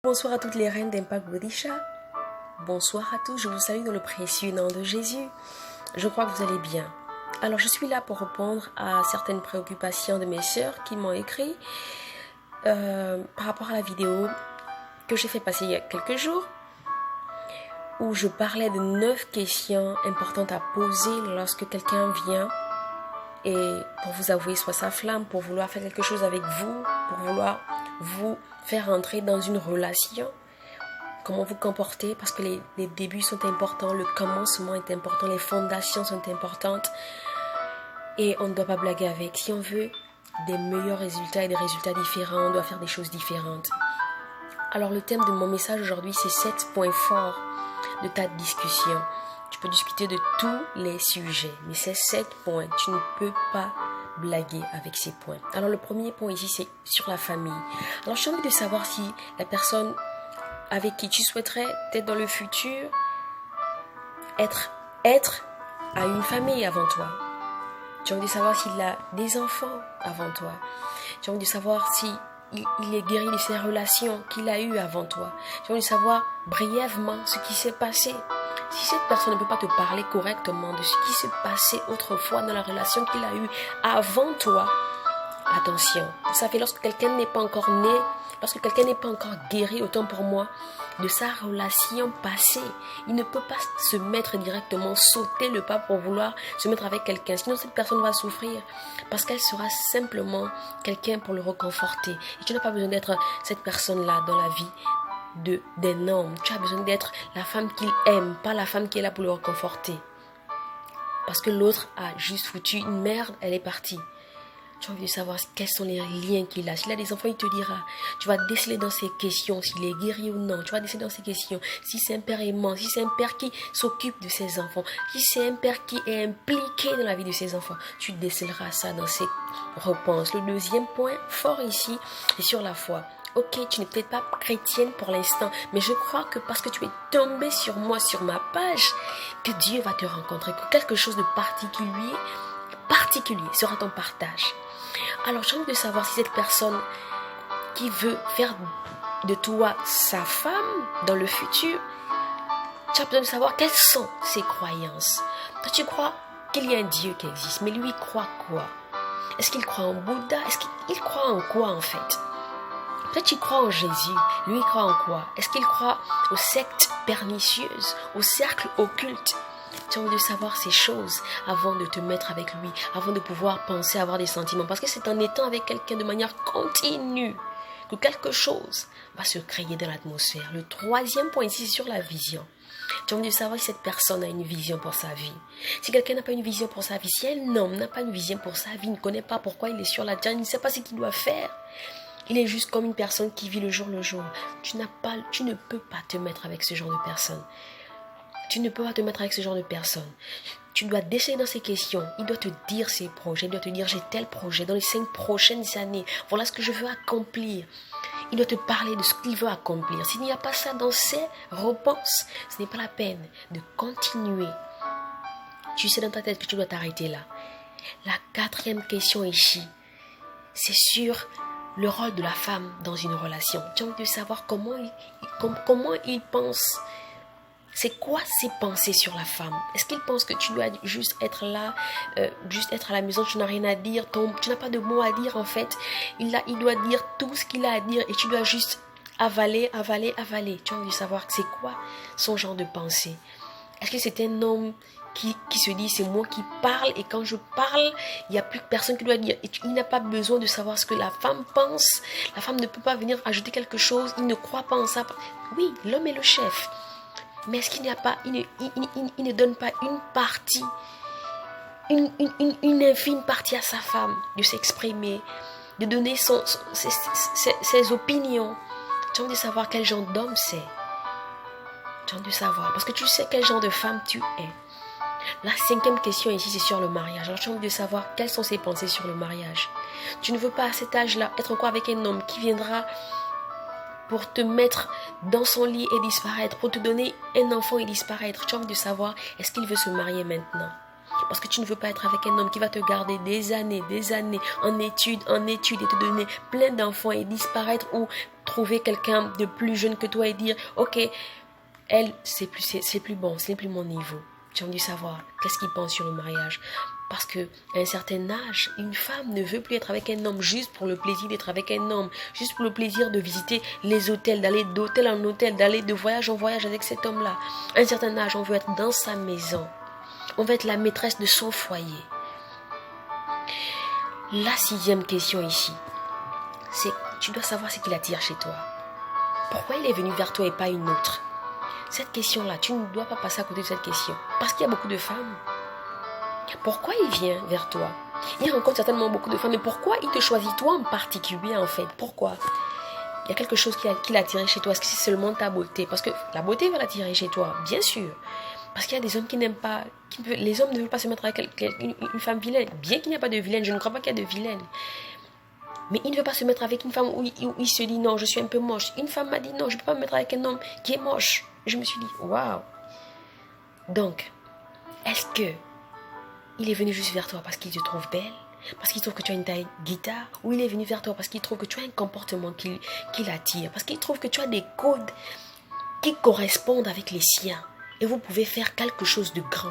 Bonsoir à toutes les reines d'Impact Bodhicha. Bonsoir à tous, je vous salue dans le précieux nom de Jésus. Je crois que vous allez bien. Alors je suis là pour répondre à certaines préoccupations de mes sœurs qui m'ont écrit par rapport à la vidéo que j'ai fait passer il y a quelques jours où je parlais de 9 questions importantes à poser lorsque quelqu'un vient et pour vous avouer soit sa flamme, pour vouloir faire quelque chose avec vous, pour vouloir vous faire entrer dans une relation. Comment vous comporter, parce que les débuts sont importants, le commencement est important, les fondations sont importantes et on ne doit pas blaguer avec. Si on veut des meilleurs résultats et des résultats différents, on doit faire des choses différentes. Alors le thème de mon message aujourd'hui, c'est 7 points forts de ta discussion. Tu peux discuter de tous les sujets, mais ces 7 points, tu ne peux pas blaguer avec ces points. Alors le premier point ici, c'est sur la famille. Alors j'ai envie de savoir si la personne avec qui tu souhaiterais être dans le futur, être à une famille avant toi. Tu as envie de savoir s'il a des enfants avant toi. Tu as envie de savoir si il est guéri de ses relations qu'il a eues avant toi. Tu as envie de savoir brièvement ce qui s'est passé. Si cette personne ne peut pas te parler correctement de ce qui s'est passé autrefois dans la relation qu'il a eue avant toi, attention. Vous savez, lorsque quelqu'un n'est pas encore né, lorsque quelqu'un n'est pas encore guéri, autant pour moi, de sa relation passée, il ne peut pas se mettre directement, sauter le pas pour vouloir se mettre avec quelqu'un. Sinon, cette personne va souffrir parce qu'elle sera simplement quelqu'un pour le réconforter. Et tu n'as pas besoin d'être cette personne-là dans la vie d'un homme. Tu as besoin d'être la femme qu'il aime, pas la femme qui est là pour le réconforter. Parce que l'autre a juste foutu une merde, elle est partie. Tu as envie de savoir quels sont les liens qu'il a. S'il a des enfants, il te dira. Tu vas déceler dans ses questions s'il est guéri ou non. Tu vas déceler dans ses questions si c'est un père aimant, si c'est un père qui s'occupe de ses enfants, si c'est un père qui est impliqué dans la vie de ses enfants. Tu déceleras ça dans ses réponses. Le deuxième point fort ici est sur la foi. Ok, tu n'es peut-être pas chrétienne pour l'instant, mais je crois que parce que tu es tombée sur moi, sur ma page, que Dieu va te rencontrer, que quelque chose de particulier sera ton partage. Alors j'ai envie de savoir si cette personne qui veut faire de toi sa femme dans le futur, tu as besoin de savoir quelles sont ses croyances. Toi tu crois qu'il y a un Dieu qui existe, mais lui il croit quoi? Est-ce qu'il croit en Bouddha? Est-ce qu'il croit en quoi en fait? Toi tu crois en Jésus, lui il croit en quoi? Est-ce qu'il croit aux sectes pernicieuses, aux cercles occultes? Tu as envie de savoir ces choses avant de te mettre avec lui, avant de pouvoir penser avoir des sentiments. Parce que c'est en étant avec quelqu'un de manière continue que quelque chose va se créer dans l'atmosphère. Le troisième point ici, c'est sur la vision. Tu as envie de savoir si cette personne a une vision pour sa vie. Si quelqu'un n'a pas une vision pour sa vie, si un homme n'a pas une vision pour sa vie, il ne connaît pas pourquoi il est sur la terre, il ne sait pas ce qu'il doit faire. Il est juste comme une personne qui vit le jour le jour. Tu ne peux pas te mettre avec ce genre de personne. Tu ne peux pas te mettre avec ce genre de personne. Tu dois déceler dans ces questions. Il doit te dire ses projets. Il doit te dire j'ai tel projet dans les 5 prochaines années. Voilà ce que je veux accomplir. Il doit te parler de ce qu'il veut accomplir. S'il n'y a pas ça dans ses réponses, ce n'est pas la peine de continuer. Tu sais dans ta tête que tu dois t'arrêter là. La 4e question ici, c'est sur le rôle de la femme dans une relation. Tu as envie de savoir comment il pense. C'est quoi ses pensées sur la femme? Est-ce qu'il pense que tu dois juste être là, juste être à la maison, tu n'as rien à dire, tu n'as pas de mots à dire en fait. Il doit dire tout ce qu'il a à dire et tu dois juste avaler. Tu as envie de savoir c'est quoi son genre de pensée. Est-ce que c'est un homme qui se dit c'est moi qui parle et quand je parle, il n'y a plus personne qui doit dire. Il n'a pas besoin de savoir ce que la femme pense. La femme ne peut pas venir ajouter quelque chose, il ne croit pas en ça. Oui, l'homme est le chef. Mais est-ce qu'il n'y a pas, il ne donne pas une partie, une infime partie à sa femme de s'exprimer, de donner ses opinions. Tu as envie de savoir quel genre d'homme c'est. Tu as envie de savoir, parce que tu sais quel genre de femme tu es. La 5e question ici, c'est sur le mariage. Alors tu as envie de savoir quelles sont ses pensées sur le mariage. Tu ne veux pas à cet âge-là être encore avec un homme qui viendra pour te mettre dans son lit et disparaître, pour te donner un enfant et disparaître. Tu as envie de savoir, est-ce qu'il veut se marier maintenant? Parce que tu ne veux pas être avec un homme qui va te garder des années en études et te donner plein d'enfants et disparaître ou trouver quelqu'un de plus jeune que toi et dire, ok, elle, c'est plus bon, c'est plus mon niveau. Tu as envie de savoir qu'est-ce qu'il pense sur le mariage. Parce qu'à un certain âge, une femme ne veut plus être avec un homme juste pour le plaisir d'être avec un homme, juste pour le plaisir de visiter les hôtels, d'aller d'hôtel en hôtel, d'aller de voyage en voyage avec cet homme-là. À un certain âge, on veut être dans sa maison. On veut être la maîtresse de son foyer. La 6e question ici, c'est tu dois savoir ce qu'il attire chez toi. Pourquoi il est venu vers toi et pas une autre? Cette question-là, tu ne dois pas passer à côté de cette question. Parce qu'il y a beaucoup de femmes. Pourquoi il vient vers toi? Il rencontre certainement beaucoup de femmes. Mais pourquoi il te choisit toi en particulier en fait? Pourquoi? Il y a quelque chose qui l'a attiré chez toi. Est-ce que c'est seulement ta beauté? Parce que la beauté va l'attirer chez toi, bien sûr. Parce qu'il y a des hommes qui n'aiment pas... les hommes ne veulent pas se mettre avec une femme vilaine. Bien qu'il n'y a pas de vilaine, je ne crois pas qu'il y a de vilaine. Mais il ne veut pas se mettre avec une femme où il se dit non, je suis un peu moche. Une femme m'a dit non, je ne peux pas me mettre avec un homme qui est moche. Je me suis dit, waouh. Donc, est-ce que il est venu juste vers toi parce qu'il te trouve belle, parce qu'il trouve que tu as une taille guitare, ou il est venu vers toi parce qu'il trouve que tu as un comportement qui l'attire, parce qu'il trouve que tu as des codes qui correspondent avec les siens, et vous pouvez faire quelque chose de grand.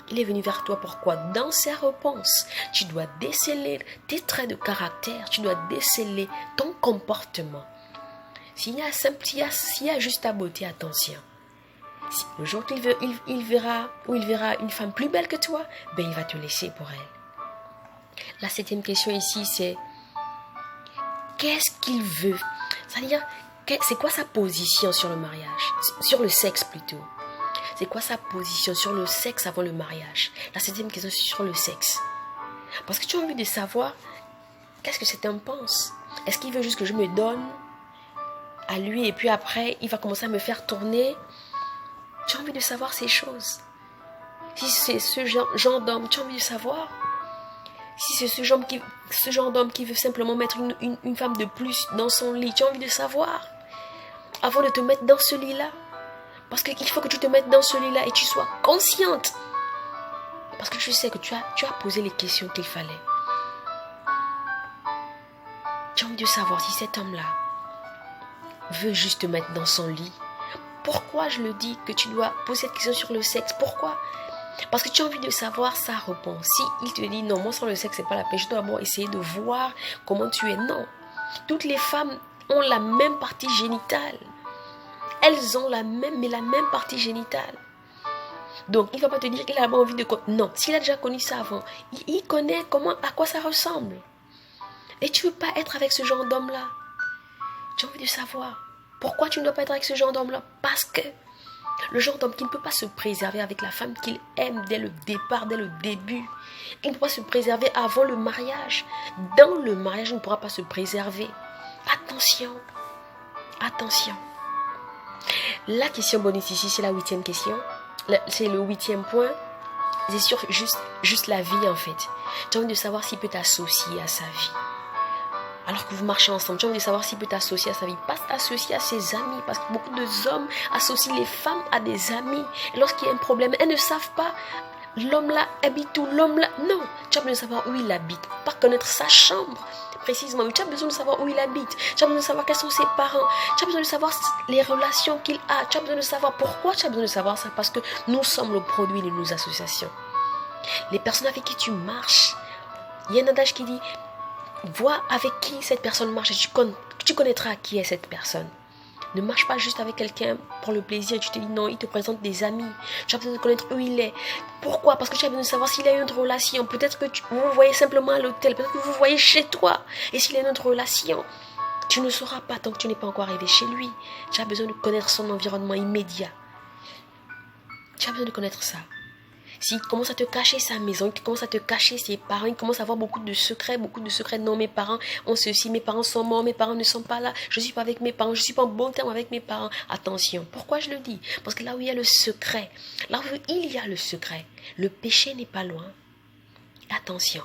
Il est venu vers toi pourquoi? Dans ses réponses, tu dois déceler tes traits de caractère, tu dois déceler ton comportement. S'il y a juste ta beauté, attention. Si le jour qu'il verra une femme plus belle que toi, ben il va te laisser pour elle. La 7e question ici, c'est qu'est-ce qu'il veut? C'est-à-dire, c'est quoi sa position sur le mariage? Sur le sexe plutôt. C'est quoi sa position sur le sexe avant le mariage? La 7e question, c'est sur le sexe. Parce que tu as envie de savoir qu'est-ce que cet homme pense. Est-ce qu'il veut juste que je me donne à lui et puis après, il va commencer à me faire tourner? Tu as envie de savoir ces choses. Si c'est ce genre d'homme, tu as envie de savoir. Si c'est ce genre d'homme qui veut simplement mettre une femme de plus dans son lit, tu as envie de savoir. Avant de te mettre dans ce lit-là. Parce qu'il faut que tu te mettes dans ce lit-là et tu sois consciente. Parce que je sais que tu as posé les questions qu'il fallait. Tu as envie de savoir si cet homme-là veut juste te mettre dans son lit. Pourquoi je le dis que tu dois poser cette question sur le sexe? Pourquoi? Parce que tu as envie de savoir sa réponse. Si il te dit non, moi sans le sexe c'est pas la peine, je dois d'abord essayer de voir comment tu es. Non. Toutes les femmes ont la même partie génitale. Elles ont la même partie génitale. Donc il ne va pas te dire qu'il a envie de... Non, s'il a déjà connu ça avant, il connaît à quoi ça ressemble. Et tu ne veux pas être avec ce genre d'homme-là. Tu as envie de savoir. Pourquoi tu ne dois pas être avec ce genre d'homme-là? Parce que le genre d'homme qui ne peut pas se préserver avec la femme qu'il aime dès le départ, dès le début. Il ne peut pas se préserver avant le mariage. Dans le mariage, il ne pourra pas se préserver. Attention. Attention. La question bonus ici, c'est la 8e question. C'est le 8e point. C'est sur juste la vie en fait. Tu as envie de savoir s'il peut t'associer à sa vie. Alors que vous marchez ensemble, tu as envie de savoir s'il peut t'associer à sa vie. Pas t'associer à ses amis. Parce que beaucoup d'hommes associent les femmes à des amis. Et lorsqu'il y a un problème, elles ne savent pas. L'homme là habite où? L'homme là... Non, tu as besoin de savoir où il habite. Pas connaître sa chambre. Précisément, mais tu as besoin de savoir où il habite. Tu as besoin de savoir quels sont ses parents. Tu as besoin de savoir les relations qu'il a. Tu as besoin de savoir pourquoi tu as besoin de savoir ça. Parce que nous sommes le produit de nos associations. Les personnes avec qui tu marches. Il y a un adage qui dit... Vois avec qui cette personne marche et tu connaîtras qui est cette personne. Ne marche pas juste avec quelqu'un pour le plaisir et tu te dis non, il te présente des amis. Tu as besoin de connaître où il est. Pourquoi? Parce que tu as besoin de savoir s'il a une relation. Peut-être que vous vous voyez simplement à l'hôtel. Peut-être que vous vous voyez chez toi. Et s'il a une autre relation, tu ne sauras pas tant que tu n'es pas encore arrivé chez lui. Tu as besoin de connaître son environnement immédiat. Tu as besoin de connaître ça. S'il commence à te cacher sa maison, il commence à te cacher ses parents, il commence à avoir beaucoup de secrets. Non, mes parents ont ceci, mes parents sont morts, mes parents ne sont pas là, je ne suis pas avec mes parents, je ne suis pas en bon terme avec mes parents. Attention, pourquoi je le dis? Parce que là où il y a le secret, là où il y a le secret, le péché n'est pas loin. Attention.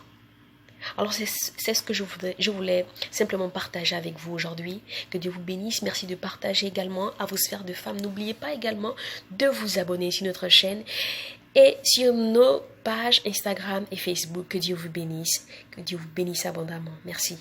Alors c'est ce que je voulais simplement partager avec vous aujourd'hui. Que Dieu vous bénisse. Merci de partager également à vos sphères de femmes. N'oubliez pas également de vous abonner sur notre chaîne et sur nos pages Instagram et Facebook. Que Dieu vous bénisse. Que Dieu vous bénisse abondamment. Merci.